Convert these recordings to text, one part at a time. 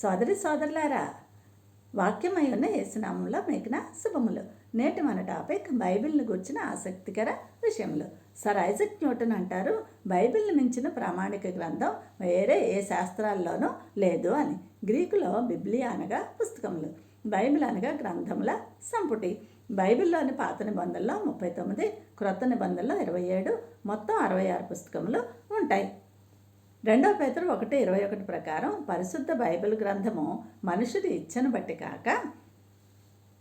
సోదరి సోదరులారా, వాక్యమై ఉన్న యేసునామంలో మీకు నా శుభములు. నేటి మన టాపిక్ బైబిల్ని గుర్చిన ఆసక్తికర విషయములు. సర్ ఐజక్ న్యూటన్ అంటారు, బైబిల్ని మించిన ప్రామాణిక గ్రంథం వేరే ఏ శాస్త్రాల్లోనూ లేదు అని. గ్రీకులో బిబ్లియా అనగా పుస్తకములు, బైబిల్ అనగా గ్రంథముల సంపుటి. బైబిల్లోని పాత నిబంధనలో 39, క్రొత్త నిబంధనలో 27, మొత్తం 66 పుస్తకములు ఉంటాయి. 2 పేతురు 1:21 ప్రకారం పరిశుద్ధ బైబిల్ గ్రంథము మనుషుడి ఇచ్చను బట్టి కాక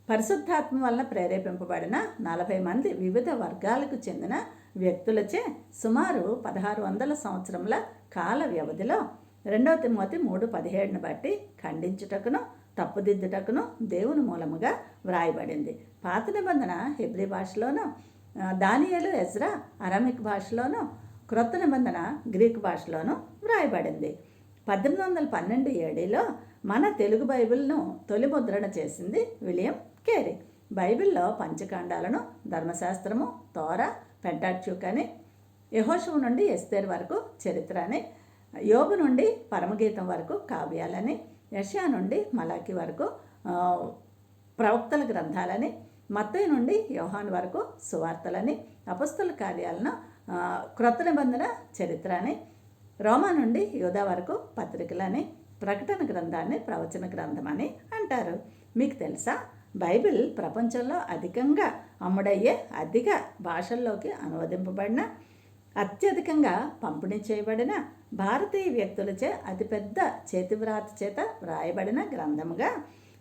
పరిశుద్ధాత్మ వలన ప్రేరేపింపబడిన 40 మంది వివిధ వర్గాలకు చెందిన వ్యక్తులచే సుమారు 1600 సంవత్సరముల కాల వ్యవధిలో 2 తిమోతి 3:17 బట్టి ఖండించుటకును తప్పుదిద్దుటకును దేవుని మూలముగా వ్రాయబడింది. పాత నిబంధన హెబ్రీ భాషలోను, దానియేలు ఎజ్రా అరామిక్ భాషలోను, క్రొత్త నిబంధన గ్రీకు భాషలోను వ్రాయబడింది. 1812 ఏడీలో మన తెలుగు బైబిల్ను తొలి ముద్రణ చేసింది విలియం కేరీ. బైబిల్లో పంచకాండాలను ధర్మశాస్త్రము, తోరా, పెంటాట్యూక్ అని, యెహోషువ నుండి ఎస్తేర్ వరకు చరిత్ర అని, యోబు నుండి పరమగీతం వరకు కావ్యాలని, యెషయా నుండి మలాకి వరకు ప్రవక్తల గ్రంథాలని, మత్తయి నుండి యోహాను వరకు సువార్తలని, అపొస్తలుల కార్యాలను క్రొత్త నిబంధన చరిత్ర అని, రోమా నుండి యూదా వరకు పత్రికలని, ప్రకటన గ్రంథాన్ని ప్రవచన గ్రంథం అని అంటారు. మీకు తెలుసా, బైబిల్ ప్రపంచంలో అధికంగా అమ్ముడయ్యే అధిక భాషల్లోకి అనువదింపబడిన, అత్యధికంగా పంపిణీ చేయబడిన, భారతీయ వ్యక్తులచే అతిపెద్ద చేతివ్రాత చేత వ్రాయబడిన గ్రంథముగా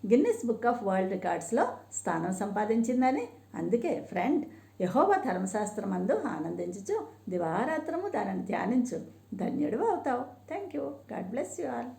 గిన్నిస్ బుక్ ఆఫ్ వరల్డ్ రికార్డ్స్లో స్థానం సంపాదించిందని. అందుకే ఫ్రెండ్, యెహోవా ధర్మశాస్త్రమందు ఆనందించుచు దివారాత్రము దానిని ధ్యానించు, ధన్యుడు అవుతావు. Thank you. God bless you all.